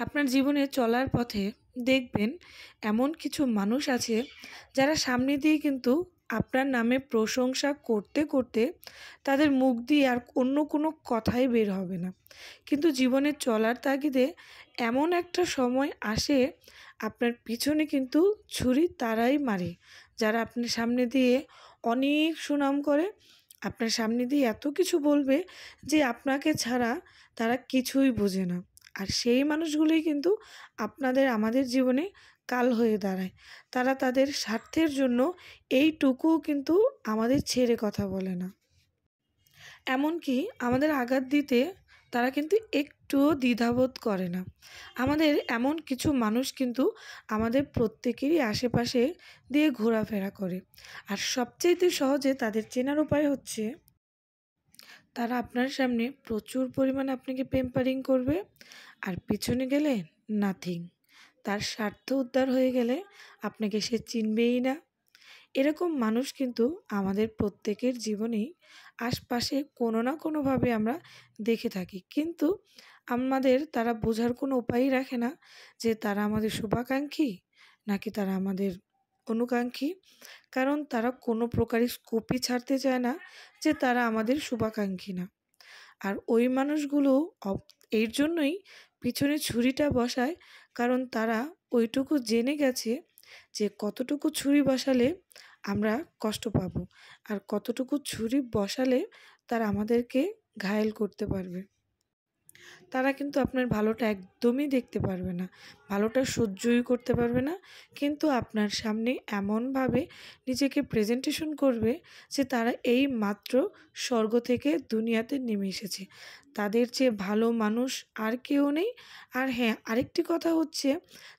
আপনার জীবনে চলার পথে দেখবেন এমন কিছু মানুষ আছে যারা সামনে দিয়ে কিন্তু আপনার নামে প্রশংসা করতে করতে তাদের মুখ দিয়ে আর অন্য কোনো কথাই বের হবে না। কিন্তু জীবনে চলার তাগিদে এমন একটা সময় আসে আপনার পিছনে কিন্তু ছুরি তারাই মারে যারা আপনার সামনে দিয়ে অনেক সুনাম করে, আপনার সামনে দিয়ে এত কিছু বলবে যে আপনাকে ছাড়া তারা কিছুই বোঝে না। আর সেই মানুষগুলোই কিন্তু আমাদের জীবনে কাল হয়ে দাঁড়ায়। তারা তাদের স্বার্থের জন্য এইটুকুও কিন্তু আমাদের ছেড়ে কথা বলে না। এমনকি আমাদের আঘাত দিতে তারা কিন্তু একটুও দ্বিধাবোধ করে না। আমাদের এমন কিছু মানুষ কিন্তু আমাদের প্রত্যেকেরই আশেপাশে দিয়ে ঘোরাফেরা করে। আর সবচাইতে সহজে তাদের চেনার উপায় হচ্ছে তারা আপনার সামনে প্রচুর পরিমাণে আপনাকে পেম্পারিং করবে, আর পিছনে গেলে নাথিং। তার স্বার্থ উদ্ধার হয়ে গেলে আপনাকে সে চিনবেই না। এরকম মানুষ কিন্তু আমাদের প্রত্যেকের জীবনেই আশপাশে কোনো না কোনোভাবে আমরা দেখে থাকি, কিন্তু আমাদের তারা বোঝার কোনো উপায়ই রাখে না যে তারা আমাদের শুভাকাঙ্ক্ষী নাকি তারা আমাদের অনুকাঙ্ক্ষী। কারণ তারা কোনো প্রকারই স্কোপই ছাড়তে চায় না যে তারা আমাদের শুভাকাঙ্ক্ষী না। আর ওই মানুষগুলো এর জন্যই পিছনে ছুরিটা বসায়, কারণ তারা ওইটুকু জেনে গেছে যে কতটুকু ছুরি বসালে আমরা কষ্ট পাবো, আর কতটুকু ছুরি বসালে তারা আমাদেরকে ঘায়েল করতে পারবে। তারা কিন্তু আপনার ভালোটা একদমই দেখতে পারবে না, ভালোটা সহ্যই করতে পারবে না। কিন্তু আপনার সামনে এমনভাবে নিজেকে প্রেজেন্টেশন করবে যে তারা এই মাত্র স্বর্গ থেকে দুনিয়াতে নেমে এসেছে, তাদের চেয়ে ভালো মানুষ আর কেউ নেই। আর হ্যাঁ, আরেকটি কথা হচ্ছে,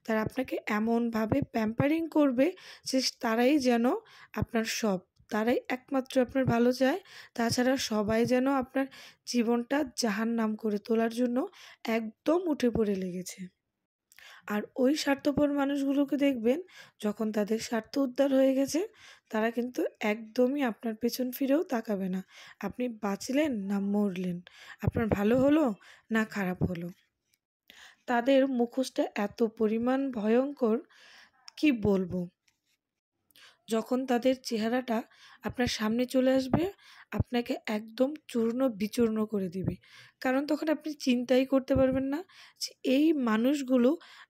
তারা আপনাকে এমনভাবে প্যাম্পারিং করবে যে তারাই যেন আপনার সব, তারাই একমাত্র আপনার ভালো চায়। তাছাড়া সবাই যেন আপনার জীবনটা জাহান্নাম করে তোলার জন্য একদম উঠে পড়ে লেগেছে। আর ওই স্বার্থপর মানুষগুলোকে দেখবেন, যখন তাদের স্বার্থ উদ্ধার হয়ে গেছে, তারা কিন্তু একদমই আপনার পেছন ফিরেও তাকাবে না। আপনি বাঁচলেন না মরলেন, আপনার ভালো হলো না খারাপ হলো। তাদের মুখোশটা এত পরিমাণ ভয়ঙ্কর, কি বলবো। যখন তাদের চেহারাটা আপনার সামনে চলে আসবে, আপনাকে একদম চূর্ণ বিচূর্ণ করে দিবে। কারণ তখন আপনি চিন্তাই করতে পারবেন না যে এই মানুষগুলো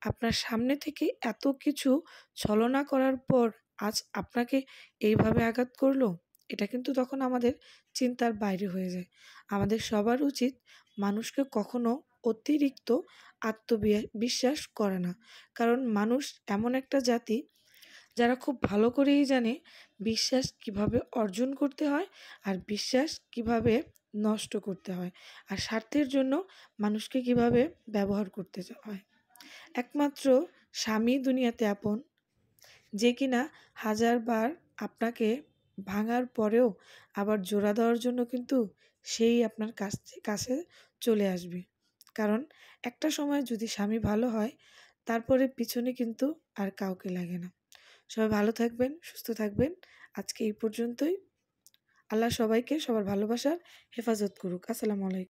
আপনার সামনে থেকে এত কিছু ছলনা করার পর আজ আপনাকে এইভাবে আঘাত করলো। এটা কিন্তু তখন আমাদের চিন্তার বাইরে হয়ে যায়। আমাদের সবার উচিত মানুষকে কখনো অতিরিক্ত বিশ্বাস করে না। কারণ মানুষ এমন একটা জাতি যারা খুব ভালো করেই জানে বিশ্বাস কিভাবে অর্জন করতে হয় আর বিশ্বাস কিভাবে নষ্ট করতে হয়, আর স্বার্থের জন্য মানুষকে কিভাবে ব্যবহার করতে হয়। একমাত্র স্বামী দুনিয়াতে আপন, যে কিনা হাজারবার আপনাকে ভাঙার পরেও আবার জোড়া দেওয়ার জন্য কিন্তু সেই আপনার কাছে চলে আসবে। কারণ একটা সময় যদি স্বামী ভালো হয়, তারপরে পিছনে কিন্তু আর কাউকে লাগে না। সবাই ভালো থাকবেন, সুস্থ থাকবেন। আজকে এই পর্যন্তই। আল্লাহ সবাইকে সবার ভালোবাসার হেফাজত করুক। আসসালামু আলাইকুম।